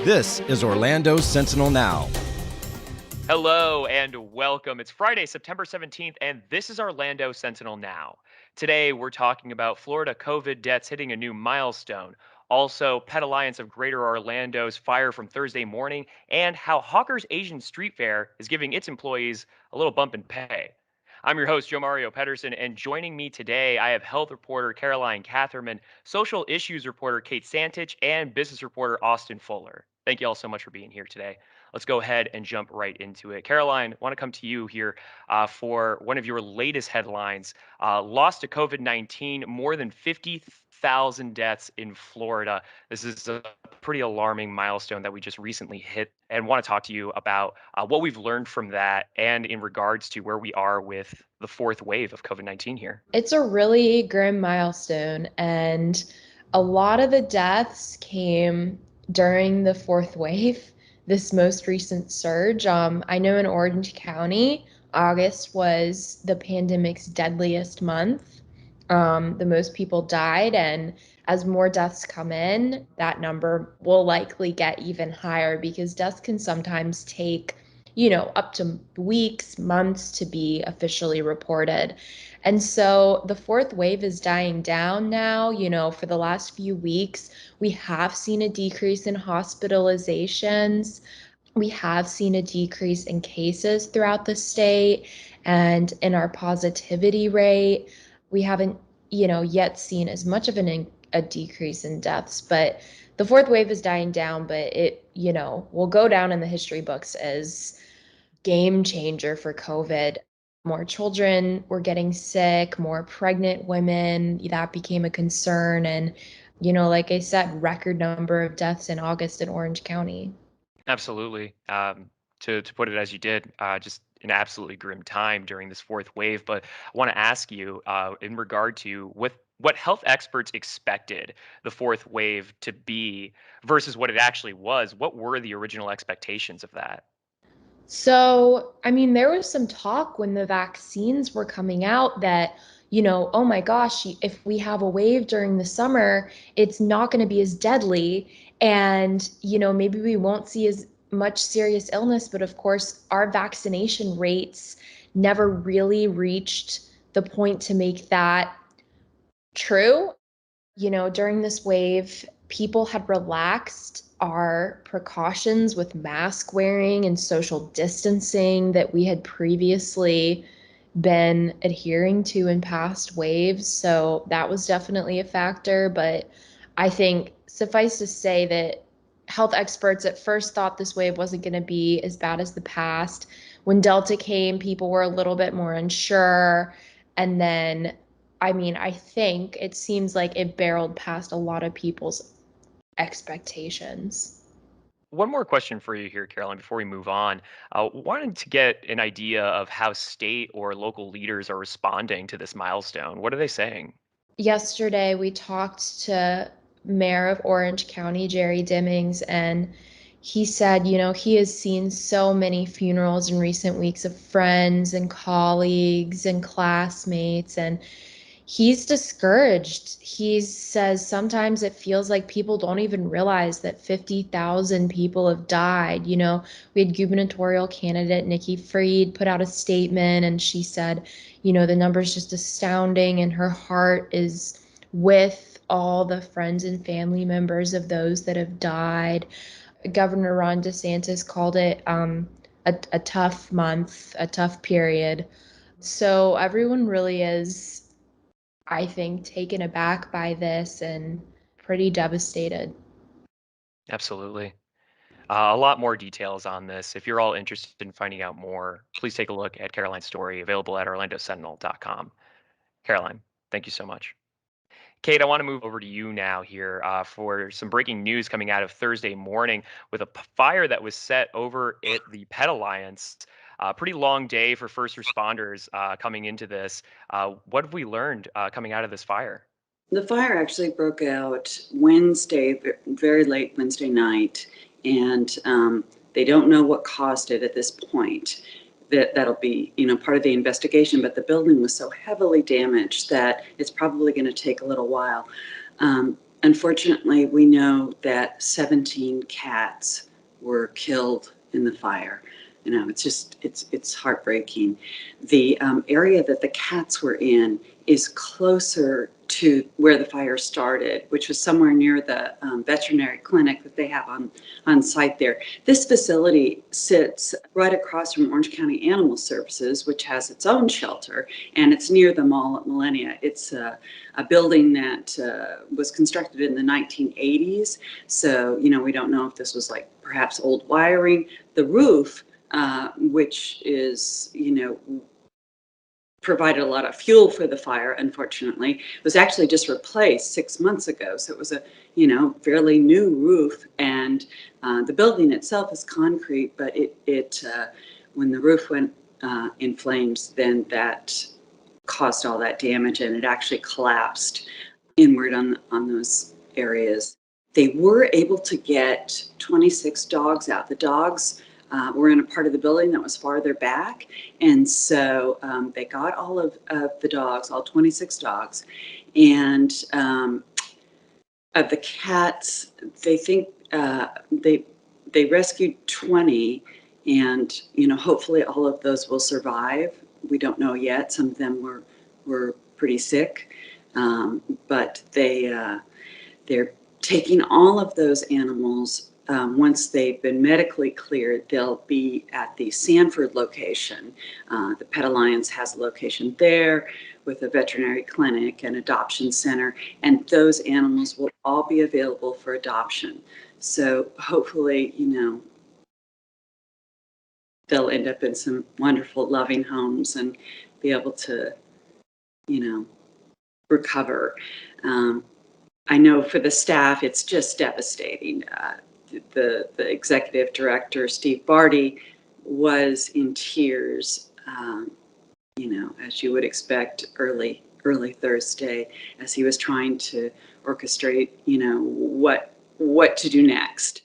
This is Orlando Sentinel Now. Hello and welcome. It's Friday, September 17th, and this is Orlando Sentinel Now. Today, we're talking about Florida COVID deaths hitting a new milestone. Also, Pet Alliance of Greater Orlando's fire from Thursday morning, and how Hawker's Asian Street Fair is giving its employees a little bump in pay. I'm your host, Joe Mario Pedersen, and joining me today, I have health reporter Caroline Catherman, social issues reporter Kate Santich, and business reporter Austin Fuller. Thank you all so much for being here today. Let's go ahead and jump right into it. Caroline, I want to come to you here for one of your latest headlines. Lost to COVID-19, more than 50,000 deaths in Florida. This is a pretty alarming milestone that we just recently hit, and want to talk to you about what we've learned from that and in regards to where we are with the fourth wave of COVID-19 here. It's a really grim milestone, and a lot of the deaths came during the fourth wave, this most recent surge. I know in Orange County, August was the pandemic's deadliest month. The most people died, and as more deaths come in, that number will likely get even higher because deaths can sometimes take, up to weeks, months to be officially reported. And so the fourth wave is dying down now. For the last few weeks, we have seen a decrease in hospitalizations. We have seen a decrease in cases throughout the state and in our positivity rate. We haven't, yet seen as much of a decrease in deaths, but the fourth wave is dying down, but it, will go down in the history books as game changer for COVID. More children were getting sick, more pregnant women, that became a concern. And, like I said, record number of deaths in August in Orange County. Absolutely. To put it as you did, just an absolutely grim time during this fourth wave. But I want to ask you in regard to what health experts expected the fourth wave to be versus what it actually was. What were the original expectations of that? So, there was some talk when the vaccines were coming out that, oh my gosh, if we have a wave during the summer, it's not going to be as deadly. And, maybe we won't see as much serious illness. But of course, our vaccination rates never really reached the point to make that true. During this wave, people had relaxed our precautions with mask wearing and social distancing that we had previously been adhering to in past waves. So that was definitely a factor. But I think suffice to say that health experts at first thought this wave wasn't going to be as bad as the past. When Delta came, people were a little bit more unsure. And then I think it seems like it barreled past a lot of people's expectations. One more question for you here, Caroline, before we move on. Wanted to get an idea of how state or local leaders are responding to this milestone. What are they saying? Yesterday, we talked to Mayor of Orange County, Jerry Dimmings, and he said, he has seen so many funerals in recent weeks of friends and colleagues and classmates, and he's discouraged. He says sometimes it feels like people don't even realize that 50,000 people have died. We had gubernatorial candidate Nikki Fried put out a statement, and she said, the number's just astounding, and her heart is with all the friends and family members of those that have died. Governor Ron DeSantis called it a tough month, a tough period. So everyone really is, I think, taken aback by this and pretty devastated. Absolutely. A lot more details on this. If you're all interested in finding out more, please take a look at Caroline's story, available at orlandosentinel.com. Caroline, thank you so much. Kate, I want to move over to you now here for some breaking news coming out of Thursday morning with a fire that was set over at the Pet Alliance. Pretty long day for first responders coming into this. What have we learned coming out of this fire? The fire actually broke out Wednesday, very late Wednesday night, and they don't know what caused it at this point. That'll be, part of the investigation, but the building was so heavily damaged that it's probably going to take a little while. Unfortunately, we know that 17 cats were killed in the fire. It's heartbreaking. The area that the cats were in is closer to where the fire started, which was somewhere near the veterinary clinic that they have on site there. This facility sits right across from Orange County Animal Services, which has its own shelter, and it's near the mall at Millennia. It's a building that was constructed in the 1980s. So, we don't know if this was like perhaps old wiring. The roof, which is, provided a lot of fuel for the fire, unfortunately, was actually just replaced 6 months ago. So it was a, fairly new roof. And the building itself is concrete, but when the roof went in flames, then that caused all that damage, and it actually collapsed inward on those areas. They were able to get 26 dogs out. The dogs were in a part of the building that was farther back, and so they got all of the dogs, all 26 dogs, and of the cats, they think they rescued 20, and hopefully all of those will survive. We don't know yet. Some of them were pretty sick, but they're taking all of those animals. Once they've been medically cleared, they'll be at the Sanford location. The Pet Alliance has a location there with a veterinary clinic and adoption center, and those animals will all be available for adoption. So hopefully, they'll end up in some wonderful, loving homes and be able to, recover. I know for the staff, it's just devastating. The executive director, Steve Barty, was in tears, as you would expect early Thursday, as he was trying to orchestrate, what to do next.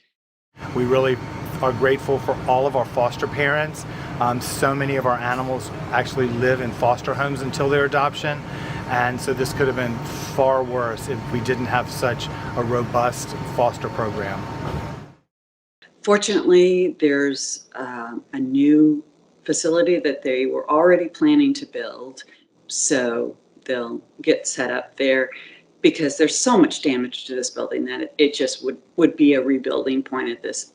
We really are grateful for all of our foster parents. So many of our animals actually live in foster homes until their adoption. And so this could have been far worse if we didn't have such a robust foster program. Fortunately, there's a new facility that they were already planning to build. So they'll get set up there, because there's so much damage to this building that it just would be a rebuilding point at this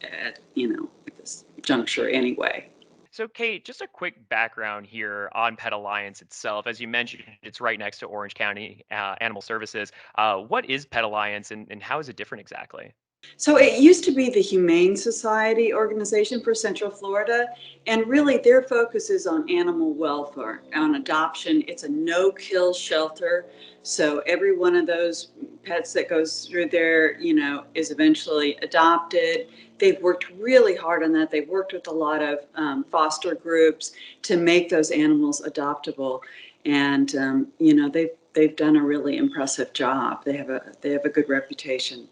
juncture anyway. So, Kate, just a quick background here on Pet Alliance itself. As you mentioned, it's right next to Orange County Animal Services. What is Pet Alliance, and how is it different exactly? So it used to be the Humane Society organization for Central Florida, and really their focus is on animal welfare, on adoption. It's a no-kill shelter, so every one of those pets that goes through there, is eventually adopted. They've worked really hard on that. They've worked with a lot of foster groups to make those animals adoptable, and they've done a really impressive job. They have a good reputation.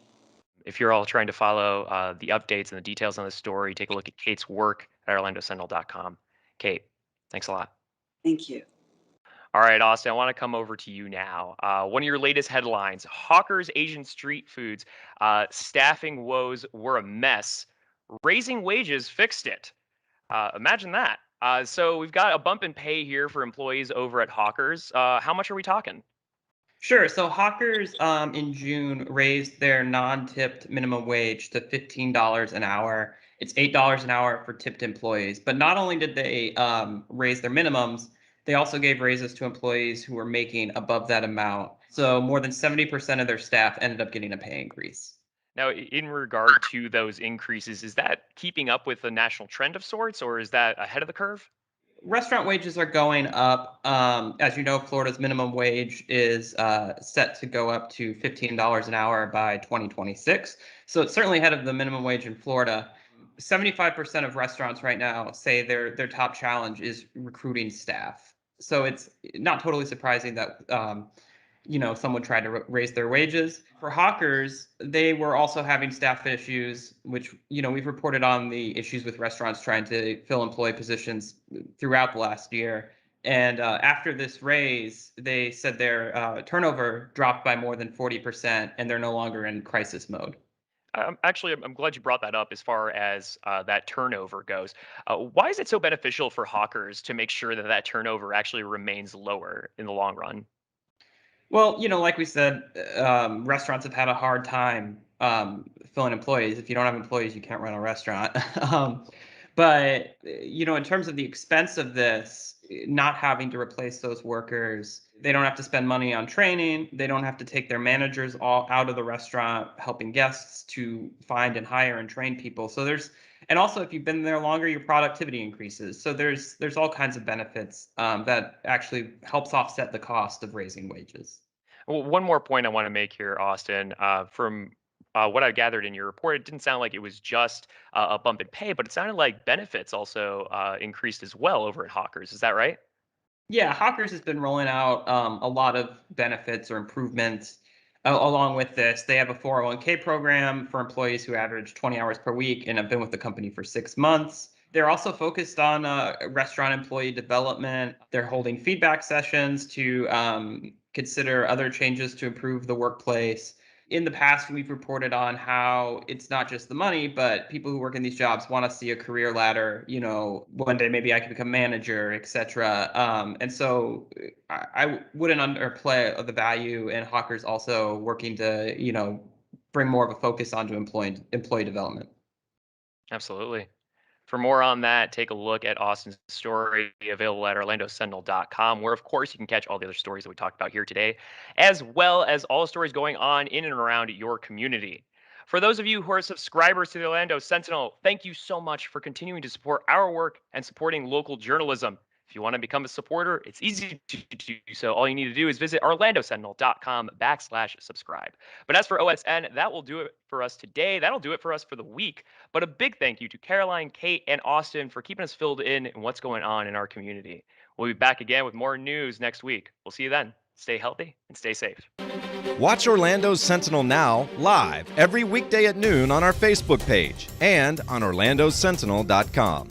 If you're all trying to follow the updates and the details on the story, take a look at Kate's work at orlandosentinel.com. Kate, thanks a lot. Thank you. All right, Austin, I want to come over to you now. One of your latest headlines: Hawkers Asian Street Foods staffing woes were a mess. Raising wages fixed it. Imagine that. So we've got a bump in pay here for employees over at Hawkers. How much are we talking? Sure. So Hawkers in June raised their non-tipped minimum wage to $15 an hour. It's $8 an hour for tipped employees. But not only did they raise their minimums, they also gave raises to employees who were making above that amount. So more than 70% of their staff ended up getting a pay increase. Now, in regard to those increases, is that keeping up with the national trend of sorts, or is that ahead of the curve? Restaurant wages are going up. As you know, Florida's minimum wage is set to go up to $15 an hour by 2026. So it's certainly ahead of the minimum wage in Florida. 75% of restaurants right now say their top challenge is recruiting staff. So it's not totally surprising that someone tried to raise their wages. For hawkers, they were also having staff issues, which, we've reported on the issues with restaurants trying to fill employee positions throughout the last year. And after this raise, they said their turnover dropped by more than 40%, and they're no longer in crisis mode. I'm glad you brought that up as far as that turnover goes. Why is it so beneficial for hawkers to make sure that that turnover actually remains lower in the long run? Well, like we said, restaurants have had a hard time filling employees. If you don't have employees, you can't run a restaurant. But in terms of the expense of this, not having to replace those workers, they don't have to spend money on training. They don't have to take their managers all out of the restaurant, helping guests to find and hire and train people. And also if you've been there longer, your productivity increases. So there's all kinds of benefits that actually helps offset the cost of raising wages. Well, one more point I want to make here, Austin. From what I gathered in your report, it didn't sound like it was just a bump in pay, but it sounded like benefits also increased as well over at Hawkers. Is that right? Yeah, Hawkers has been rolling out a lot of benefits or improvements along with this. They have a 401k program for employees who average 20 hours per week and have been with the company for 6 months. They're also focused on restaurant employee development. They're holding feedback sessions to consider other changes to improve the workplace. In the past, we've reported on how it's not just the money, but people who work in these jobs want to see a career ladder. One day maybe I could become manager, etc. And so I wouldn't underplay the value, and Hawkers also working to bring more of a focus onto employee development. Absolutely. For more on that, take a look at Austin's story available at orlandosentinel.com, where, of course, you can catch all the other stories that we talked about here today, as well as all the stories going on in and around your community. For those of you who are subscribers to the Orlando Sentinel, thank you so much for continuing to support our work and supporting local journalism. If you want to become a supporter, it's easy to do so. All you need to do is visit orlandosentinel.com/subscribe. But as for OSN, that will do it for us today. That'll do it for us for the week. But a big thank you to Caroline, Kate, and Austin for keeping us filled in what's going on in our community. We'll be back again with more news next week. We'll see you then. Stay healthy and stay safe. Watch Orlando Sentinel Now live every weekday at noon on our Facebook page and on orlandosentinel.com.